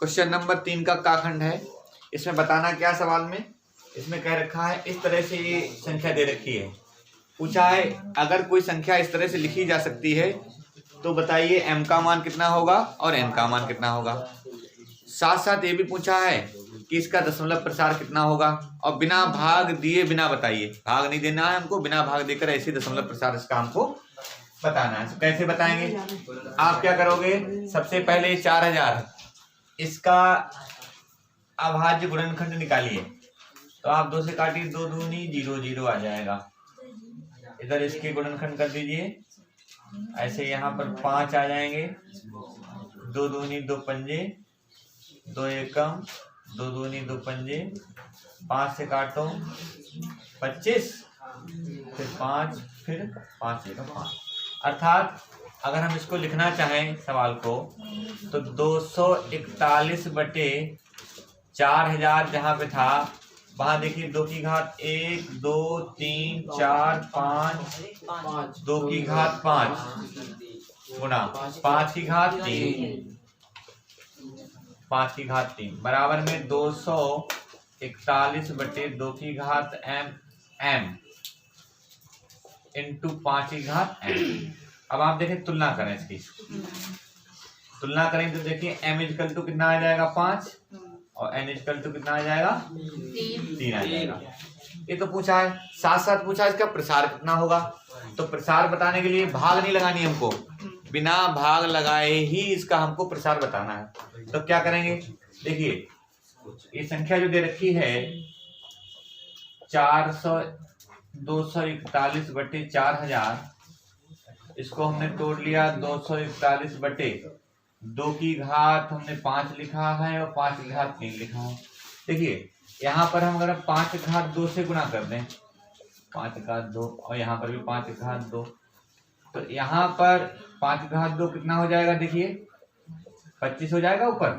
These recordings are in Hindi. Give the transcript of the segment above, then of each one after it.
क्वेश्चन नंबर 3 का खंड है। इसमें बताना क्या सवाल में, इसमें कह रखा है इस तरह से ये संख्या दे रखी है। पूछा है अगर कोई संख्या इस तरह से लिखी जा सकती है तो बताइए m का मान कितना होगा और n का मान कितना होगा। साथ साथ ये भी पूछा है कि इसका दशमलव प्रसार कितना होगा और बिना भाग दिए बिना बताइए, भाग नहीं देना है हमको, बिना भाग देकर ऐसे दशमलव प्रसार इसका हमको बताना है। कैसे बताएंगे, आप क्या करोगे, सबसे पहले 4000 इसका अभाज्य गुणनखंड निकालिए। तो आप 2 से काटिए, 2 दूनी 0 0 आ जाएगा। इधर इसके गुणनखंड कर दीजिए, ऐसे यहाँ पर 5 आ जाएंगे। 2 दूनी 2 पंजे, 2 एकम, 2 दूनी 2 पंजे, 5 से काटो 25, फिर 5, फिर 5 एकम 5। अर्थात अगर हम इसको लिखना चाहें सवाल को तो 241 बटे 4000 जहाँ पे था वहां देखिए 2 की घात 1 2 3 4 5 2 की घात 5 गुणा 5 की घात 3 5 की घात 3 बराबर में 241 बटे 2 की घात m इंटू 5 की घात m। अब आप देखें तुलना करें, इसकी तुलना करें तो देखिए m इक्वल टू कितना आ जाएगा 5 और n इक्वल टू कितना आ जाएगा 3 आ जाएगा। ये तो पूछा है, साथ साथ पूछा है इसका प्रसार कितना होगा। तो प्रसार बताने के लिए भाग नहीं लगानी हमको, बिना भाग लगाए ही इसका हमको प्रसार बताना है। तो क्या करेंगे, देखिए ये संख्या जो दे रखी है 241 बटे 4000, इसको हमने तोड़ लिया 241 बटे 2 की घात हमने 5 लिखा है और 5 की घात 3 लिखा है। देखिए यहाँ पर हम अगर 5 की घात 2 से गुणा कर दें, 5 की घात 2 और यहाँ पर भी 5 की घात 2, तो यहाँ पर 5 की घात 2 कितना हो जाएगा, देखिए 25 हो जाएगा ऊपर,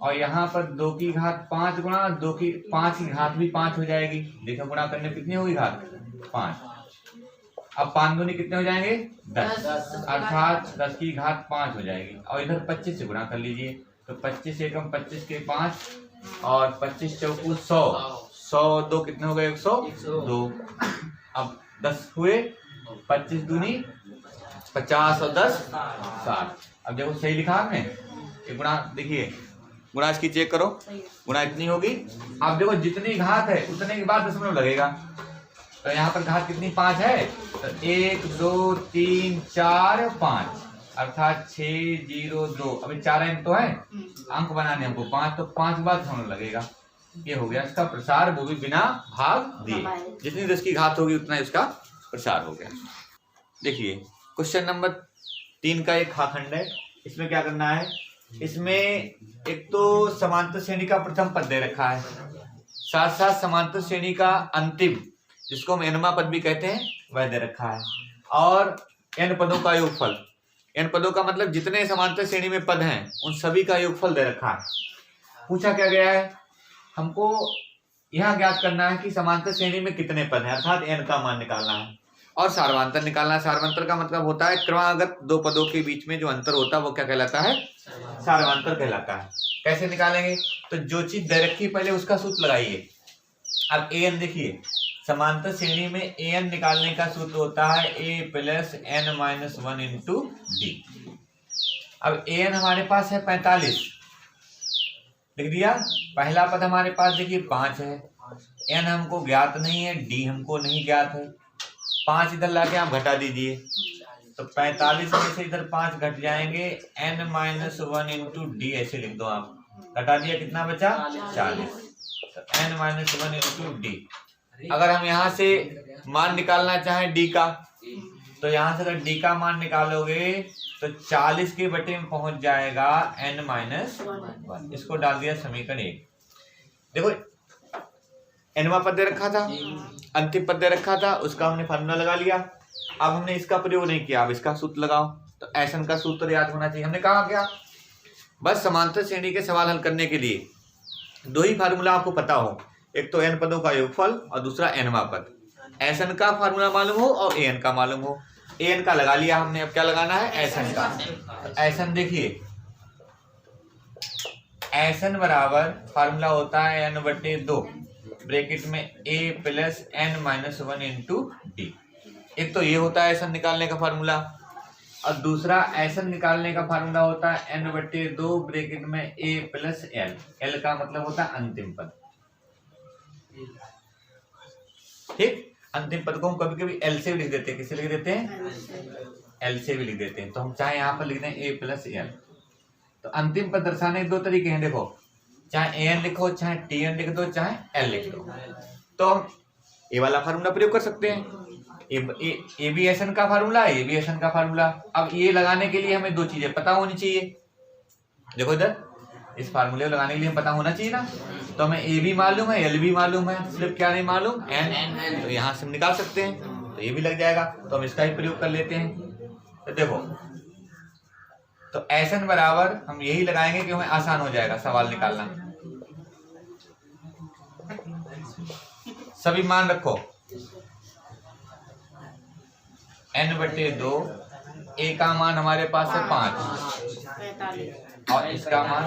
और यहाँ पर 2 की घात 5 गुणा 2 की 5 की घात भी 5 हो जाएगी। देखो गुणा करने कितनी होगी घात 5। अब 5 दूनी कितने हो जाएंगे 10, अर्थात 10 की घात 5 हो जाएगी। और इधर 25 से गुणा कर लीजिए, तो 25 एकम 25 के 5 और 25 चौकू 100, 100 2 कितने हो गए 102। अब 10 हुए, 25 दूनी 50 और 10 60। अब देखो सही लिखा आपने, ये गुणा देखिए, गुणा इसकी चेक करो, गुणा इतनी होगी। अब देखो जितनी घात है उतने के बाद दशमलव लगेगा, तो यहाँ पर घात कितनी 5 है, तो 1 2 3 4 5 अर्थात 6 0 2। अभी 4 अंक तो है, अंक बनाने हमको 5, तो 5 बाद दशमलव लगेगा। ये हो गया इसका प्रसार, वो भी बिना भाग दिए। जितनी 10 की घात होगी उतना इसका प्रसार हो गया। देखिए क्वेश्चन नंबर 3 का एक खंड है। इसमें क्या करना है, इसमें एक तो समांतर श्रेणी का प्रथम पद दे रखा है, साथ साथ समांतर श्रेणी का अंतिम जिसको हम nवां पद भी कहते हैं वह दे रखा है, और n पदों का योगफल। n पदों का मतलब जितने समांतर श्रेणी में पद हैं उन सभी का योगफल दे रखा है। पूछा क्या गया है, हमको यह ज्ञात करना है कि समांतर श्रेणी में कितने पद हैं, अर्थात n का मान निकालना है और सार्वंतर निकालना है। सार्वंतर का मतलब होता है क्रमागत 2 पदों के बीच में जो अंतर होता है वो क्या कहलाता है, सार्वंतर कहलाता है। कैसे निकालेंगे, तो जो चीज दे रखी पहले उसका सूत्र लगाइए। अब an देखिए, समांतर श्रेणी में an निकालने का सूत्र होता है a plus n-1 into D. अब an हमारे पास है 45, लिख दिया। पहला पद हमारे पास देखिए 5 है, n हमको ज्ञात नहीं है, d हमको नहीं ज्ञात है। 5 इधर लाके आप घटा दीजिए, तो 45 में से इधर 5 घट जाएंगे, n-1 इंटू डी ऐसे लिख दो आप। घटा दिया, कितना बचा 40, तो n-1 इंटू डी। अगर हम यहाँ से मान निकालना चाहें d का, तो यहाँ से अगर d का मान निकालोगे तो 40 के बटे में पहुंच जाएगा n-1। इसको डाल दिया समीकरण 1। देखो nवां पद दे रखा था, अंतिम पद दे रखा था, उसका हमने फार्मूला लगा लिया। अब हमने इसका प्रयोग नहीं किया, अब इसका सूत्र लगाओ। तो ऐसन का सूत्र याद होना चाहिए। हमने कहा क्या, बस समांतर श्रेणी के सवाल हल करने के लिए 2 ही फार्मूला आपको पता हो, एक तो n पदों का योगफल और दूसरा nवां पद। ऐसन का फार्मूला मालूम हो और an का मालूम हो। an का लगा लिया हमने, अब क्या लगाना है ऐसन का। तो ऐसन देखिए एन बराबर फार्मूला होता है n/2 ब्रैकेट में a plus n-1 into D. एक तो ये होता है एन निकालने का फार्मूला, और दूसरा एन निकालने का फार्मूला होता है n/2 ब्रैकेट में a प्लस l। l का मतलब होता है अंतिम पद। ठीक, अंतिम पद को हम कभी कभी एल से भी लिख देते हैं। किससे लिख देते हैं? एल से भी लिख देते हैं। तो हम चाहे यहाँ पर लिख दें a प्लस एल। तो अंतिम पद दर्शाने के दो तरीके हैं। देखो, चाहे an लिखो, चाहे tn लिख दो, चाहे l लिख दो। तो हम ये वाला फार्मूला प्रयोग कर सकते हैं। ए बी एस एन का formula, A B S N का फार्मूला। अब ये लगाने के लिए हमें दो चीजें पता होनी चाहिए। देखो इधर, इस फार्मूले को लगाने के लिए हमें पता होना चाहिए ना। तो हमें ए भी मालूम है, एल भी मालूम है, सिर्फ क्या नहीं मालूम? एन। तो यहाँ से हम निकाल सकते हैं, तो ये भी लग जाएगा। तो हम इसका ही प्रयोग कर लेते हैं। तो देखो, तो एस एन बराबर हम यही लगाएंगे कि हमें आसान हो जाएगा सवाल निकालना। सभी मान रखो, n/2, a का मान हमारे पास है 5 और इसका मान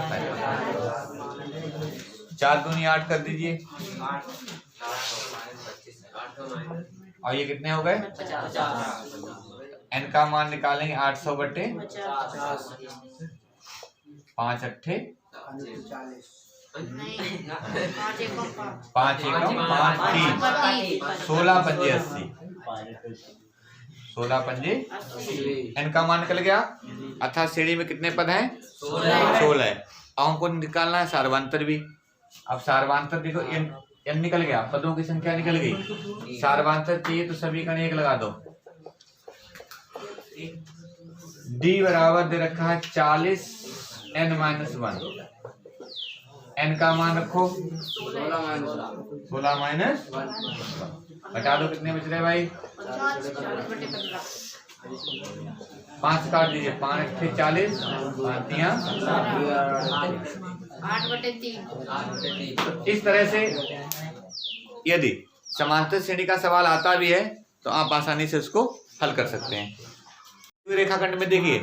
4 दूनी 8 कर दीजिए। और ये कितने हो गए? 50। n का मान निकालेंगे 800/5 8 5 16 5 80 16 5 n का मान निकल गया। अर्थात श्रेणी में कितने पद हैं? 16 है। अब हमको निकालना है सार्वांतर भी। अब सार्वांतर देखो, n निकल गया, पदों की संख्या निकल गई। सार्वांतर चाहिए तो सभी का 1 लगा दो। d बराबर दे रखा है 40 n-1। n का मान रखो 16 माइनस, बता दो कितने बच रहे भाई? 5 काट दीजिए। 5 × 40 8/3। इस तरह से यदि समांतर श्रेणी का सवाल आता भी है तो आप आसानी से उसको हल कर सकते हैं। रेखाखंड में देखिए,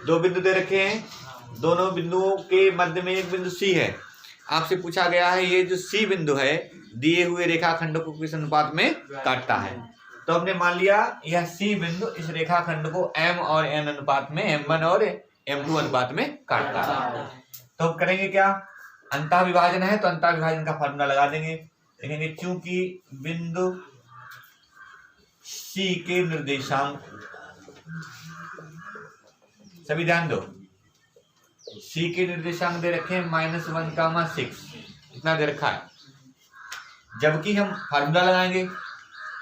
2 बिंदु दे रखे हैं। दोनों बिंदुओं के मध्य में एक बिंदु C है। आपसे पूछा गया है ये जो C बिंदु है दिए हुए रेखाखंड को किस अनुपात में काटता है। तो हमने मान लिया यह C बिंदु इस रेखाखंड को m और n अनुपात में, m1 और m2 अनुपात में काटता है। तो हम करेंगे क्या? अंतः विभाजन है तो अंतः विभाजन का फार्मूला लगा देंगे। देखेंगे चूंकि बिंदु C के निर्देशांक, सभी ध्यान दो, C के निर्देशांक दे रखे हैं -1, 6 इतना दे रखा है। जबकि हम फार्मूला लगाएंगे।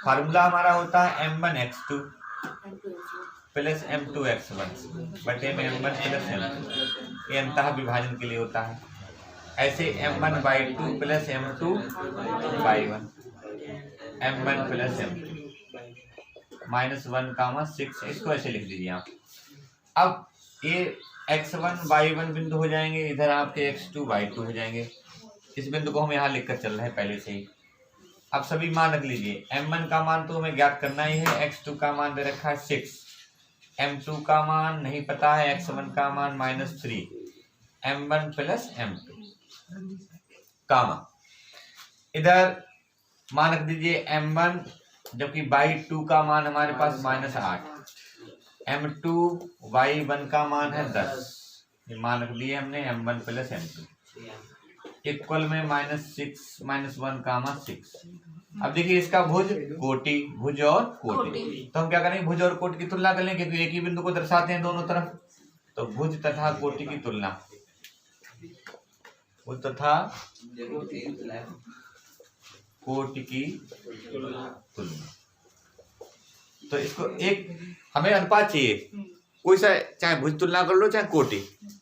फार्मूला हमारा होता है m1x2 प्लस m2x1 बटे में m1 प्लस m2। ये अंतः विभाजन के लिए होता है। ऐसे m1/2 plus m2/1 m1 plus m2 -1, 6 इसको ऐसे लिख दीजिए आप। अब ये x1/1 बिंदु हो जाएंगे, इधर आपके x2/2 हो जाएंगे। इस बिंदु को हम यहाँ लिखकर चल रहे हैं पहले से ही। अब सभी मान रख लीजिए। m1 का मान तो हमें ज्ञात करना ही है। x2 का मान दे रखा है 6, m2 का मान नहीं पता है, x1 का मान -3, m1 प्लस m2 कामा। इधर मान रख दीजिए m1, जबकि by2 का मान हमारे पास -8, m2/1 का मान है 10। ये मान रख लिए हमने m1 प्लस m2 इक्वल में -6 -1, 6। अब देखिए इसका भुज कोटि, भुज और कोटि। तो हम क्या करेंगे? भुज और कोटि की तुलना कर लेंगे क्योंकि एक ही बिंदु को दर्शाते हैं दोनों तरफ। तो भुज तथा कोटि की तुलना, भुज तथा कोटि की तुलना। तो इसको एक हमें अनुपात चाहिए, कोई सा, चाहे भुज तुलना कर लो चाहे कोटि।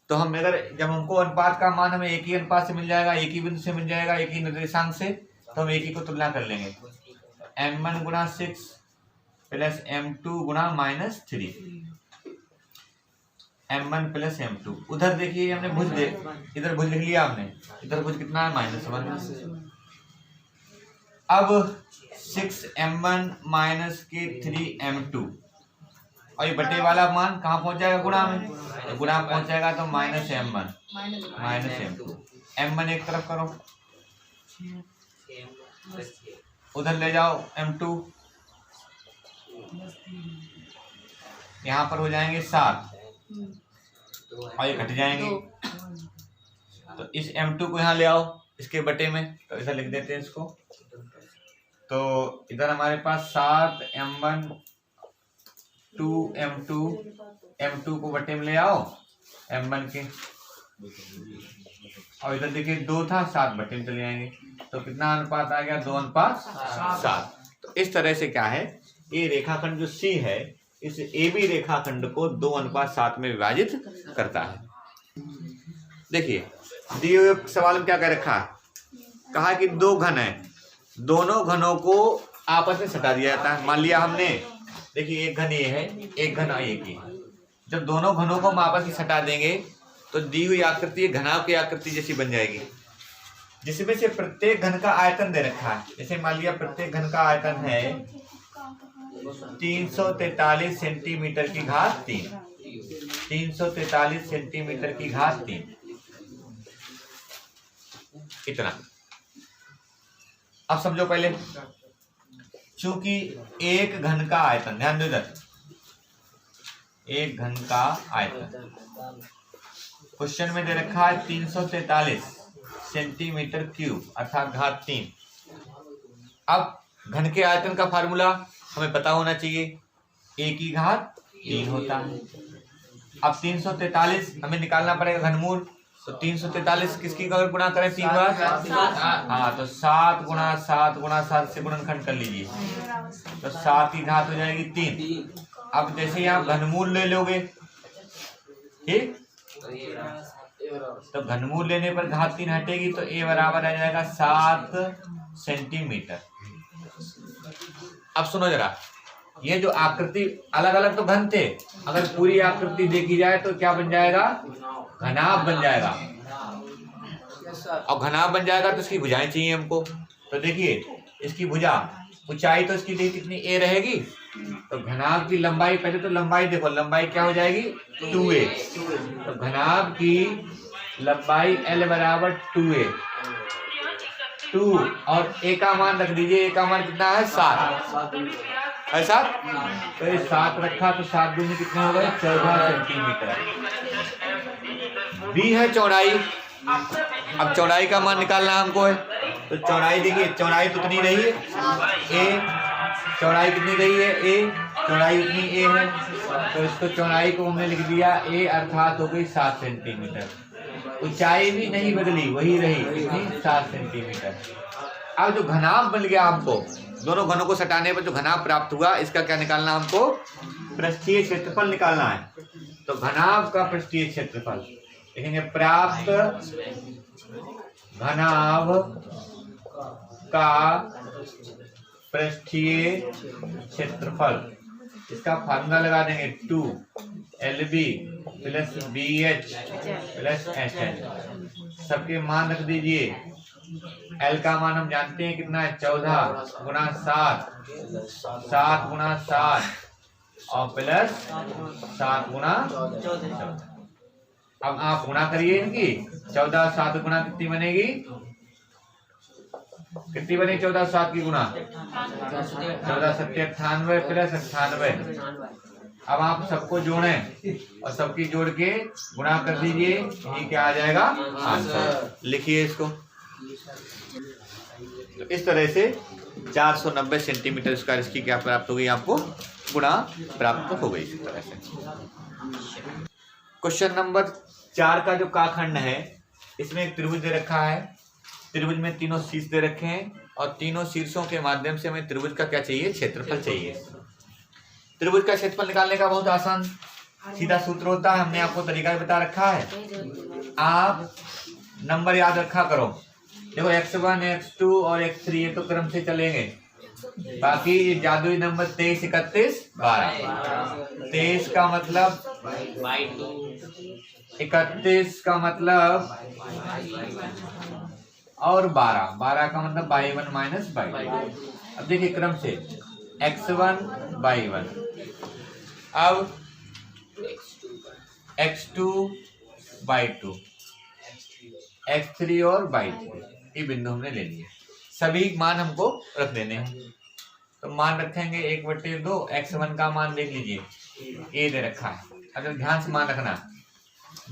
तो हम अगर जब हमको अनुपात का मान हमें एक ही अनुपात से मिल जाएगा, एक ही बिंदु से मिल जाएगा, एक ही निर्देशांक से, तो हम एक ही को तुलना कर लेंगे। m1 × 6 plus m2 × -3 m1 plus m2। उधर देखिए हमने भुज इधर भुज लिख लिया हमने, इधर भुज कितना है? -1। अब 6m1 - 3m2 और ये बटे वाला मान कहाँ पहुंच जाएगा, गुणा में, तो गुणा में पहुंच जाएगा तो -m1 -m2। m1 एक तरफ करो, उधर ले जाओ m2, यहाँ पर हो जाएंगे 7 और ये घट जाएंगे। तो इस m2 को यहाँ ले आओ इसके बटे में, तो ऐसा लिख देते हैं इसको। तो इधर हमारे पास 7m1 2m2, m2 को बटे में ले आओ m1 के, और इधर देखिए 2 था, 7 बटे में चले आएंगे। तो कितना अनुपात आ गया, 2:7। तो इस तरह से क्या है, ये रेखाखंड जो C है इस AB रेखाखंड को 2:7 में विभाजित करता है। देखिए दिए हुए सवाल में क्या कह रखा है, कहा कि 2 घन है, दोनों घनों को आपस में सटा दिया जाता है। मान लिया हमने, देखिए एक घन ये है, एक घन ये की, जब दोनों घनों को हम आपस में सटा देंगे तो दी हुई आकृति घनाभ की आकृति जैसी बन जाएगी, जिसमें से प्रत्येक घन का आयतन दे रखा है। जैसे मान लिया प्रत्येक घन का आयतन है 343 सेंटीमीटर की घात 3, 343 सेंटीमीटर की घात 3, इतना। अब समझो पहले, चूंकि एक घन का आयतन, ध्यान दो इधर, एक घन का आयतन क्वेश्चन में दे रखा है 343 सेंटीमीटर क्यूब अर्थात घात 3। अब घन के आयतन का फार्मूला हमें पता होना चाहिए, a की घात 3 होता है। अब 343 हमें निकालना पड़ेगा घनमूल, तो 343 किसकी अगर गुणा करें 3 बार, हाँ तो 7 गुणा 7 गुणा 7 से गुणनखंड कर लीजिए, तो 7 की घात हो जाएगी 3। अब जैसे ही आप घनमूल ले लोगे, ठीक, तो घनमूल लेने पर घात 3 हटेगी, तो a बराबर आ जाएगा 7 सेंटीमीटर। अब सुनो जरा, ये जो आकृति अलग अलग तो घन थे, अगर पूरी आकृति देखी जाए तो क्या बन जाएगा, घनाभ बन जाएगा। और घनाभ बन जाएगा तो इसकी भुजाएं चाहिए हमको। तो देखिए इसकी भुजा, ऊंचाई तो इसकी देखिए कितनी a रहेगी, तो घनाभ की लंबाई, पहले तो लंबाई देखो, लंबाई क्या हो जाएगी 2a, तो घनाभ की लंबाई l बराबर 2a, 2 और a का मान रख दीजिए, a का मान कितना है 7, है 7, तो ये 7 रखा तो 7 दूनी कितने हो गए 14 सेंटीमीटर। b है चौड़ाई, अब चौड़ाई का मान निकालना हमको है, तो चौड़ाई देखिए, चौड़ाई तो कितनी रही है a, चौड़ाई कितनी रही है a, चौड़ाई उतनी a है, तो इसको चौड़ाई को हमने लिख दिया a अर्थात हो गई 7 सेंटीमीटर। ऊंचाई भी नहीं बदली, वही रही, कितनी 7 सेंटीमीटर। अब जो घनाभ बन गया हमको, दोनों घनों को सटाने पर जो घनाभ प्राप्त हुआ, इसका क्या निकालना हमको, पृष्ठीय क्षेत्रफल निकालना है। तो घनाभ का पृष्ठीय क्षेत्रफल देखेंगे, प्राप्त घनाभ का पृष्ठीय क्षेत्रफल, इसका फार्मूला लगा देंगे 2LB plus BH plus HH। सबके मान रख दीजिए, L का मान हम जानते हैं कितना है 14 गुणा 7, 7 गुणा 7 और प्लस 7 गुणा 14। अब आप गुणा करिए इनकी, 14 7 गुणा कितनी बनेगी, कितनी बनेगी 14 7 की गुणा, 14 7 98 प्लस 98। अब आप सबको जोड़ें और सबकी जोड़ के गुणा कर दीजिए, ये क्या आ जाएगा आंसर। लिखिए इसको, तो इस तरह से 490 सेंटीमीटर स्क्वायर इसकी क्या प्राप्त हो गई, आपको गुणा प्राप्त हो गई। इस तरह से क्वेश्चन नंबर 4 का जो काखंड है, इसमें एक त्रिभुज दे रखा है, त्रिभुज में तीनों शीर्ष दे रखे हैं और तीनों शीर्षों के माध्यम से हमें त्रिभुज का क्या चाहिए, क्षेत्रफल चाहिए। त्रिभुज का क्षेत्रफल निकालने का बहुत आसान सीधा सूत्र होता है, हमने आपको तरीका बता रखा है। आप नंबर याद रखा करो, देखो x1 x2 और x3 ये तो क्रम से चलेंगे, बाकी ये जादुई नंबर 23 31 12। 23 का मतलब 31 का मतलब और 12 का मतलब y1 माइनस y2। अब देखिए क्रम से x1 y1 अब x2/2, x3 और y3 ये बिंदु हमने ले लिए। सभी मान हमको रख देने हैं, तो मान रखेंगे 1/2। x1 का मान देख लीजिए, a दे रखा है। अगर ध्यान से मान रखना,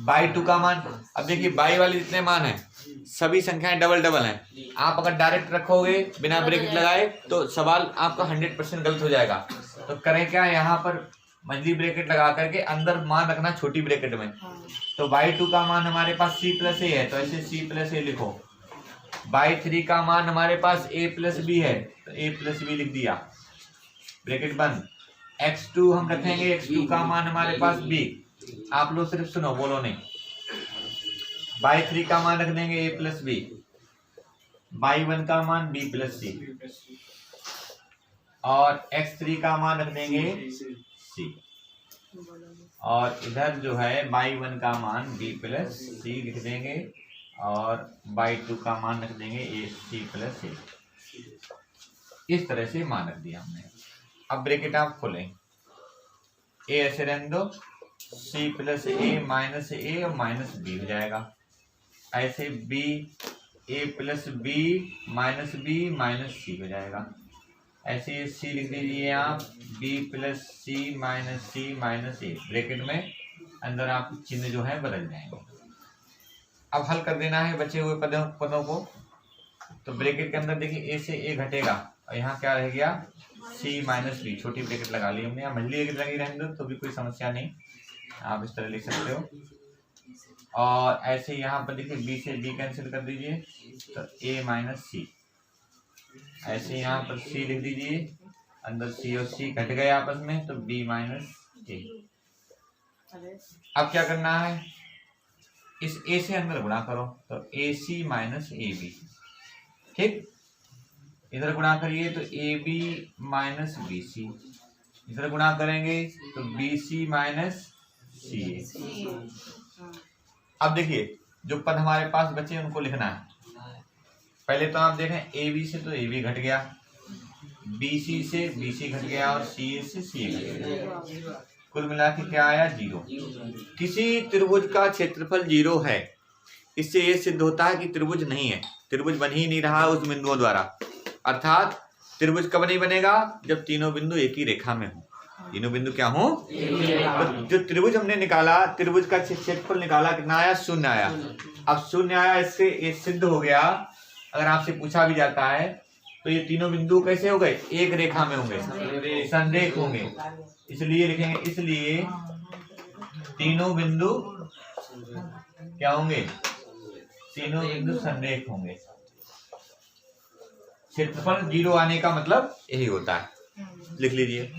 y2 का मान, अब देखिए y वाले जितने मान हैं सभी संख्याएं डबल डबल हैं। आप अगर डायरेक्ट रखोगे बिना ब्रैकेट लगाए तो सवाल आपका 100% गलत हो जाएगा। तो करें क्या, यहाँ पर मंझली ब्रैकेट लगा करके अंदर मान रखना छोटी ब्रैकेट में। तो y2 का मान हमारे पास c+a है, तो ऐसे c+a लिखो। y3 का मान हमारे पास a+b है, तो a+b लिख दिया, ब्रैकेट बंद। x2 हम रखेंगे, x2 का मान हमारे पास b, आप लोग सिर्फ सुनो, बोलो नहीं। y3 का मान रख देंगे a+b, y1 का मान b+c, और x3 का मान रख देंगे c, और इधर जो है y1 का मान b+c लिख देंगे, और y2 का मान रख देंगे c+a। इस तरह से मान रख दिया हमने। अब ब्रैकेट आप खोलें, a ऐसे रहने दो, c+a -a और -b हो जाएगा। ऐसे b, a+b -b -c हो जाएगा। ऐसे c लिख दीजिए आप, b+c -c -a, ब्रैकेट में अंदर आप चिन्ह जो है बदल जाएंगे। अब हल कर देना है बचे हुए पदों को। तो ब्रैकेट के अंदर देखिए a से a घटेगा, और यहाँ क्या रह गया, c -b, छोटी ब्रैकेट लगा ली हमने। यहाँ मंझली ब्रैकेट लगी रहने दो तो भी कोई समस्या नहीं, आप इस तरह लिख सकते हो। और ऐसे यहाँ पर देखिए b से b कैंसिल कर दीजिए, तो a -c, ऐसे यहाँ पर c लिख दीजिए, अंदर c और c घट गए आपस में, तो b -a। अब क्या करना है, इस a से अंदर गुणा करो, तो ac -ab, ठीक। इधर गुणा करिए तो ab -bc, इधर गुणा करेंगे तो bc -ca। अब देखिए जो पद हमारे पास बचे उनको लिखना है। पहले तो आप देखें ab से तो ab घट गया, bc से bc घट गया, और ca से ca घट गया। कुल मिला के क्या आया, 0। किसी त्रिभुज का क्षेत्रफल 0 है, इससे ये सिद्ध होता है कि त्रिभुज नहीं है, त्रिभुज बन ही नहीं रहा उस बिंदुओं द्वारा। अर्थात त्रिभुज कब नहीं बनेगा, जब तीनों बिंदु एक ही रेखा में हो। तीनों बिंदु क्या हो, तो जो त्रिभुज हमने निकाला, त्रिभुज का क्षेत्रफल निकाला, कितना आया, 0 आया। अब 0 आया, इससे ये सिद्ध हो गया। अगर आपसे पूछा भी जाता है तो ये तीनों बिंदु कैसे हो गए, एक रेखा में होंगे, संरेख होंगे, इसलिए लिखेंगे, इसलिए तीनों बिंदु क्या होंगे, तीनों बिंदु संरेख होंगे। क्षेत्रफल 0 आने का मतलब यही होता है, लिख लीजिए।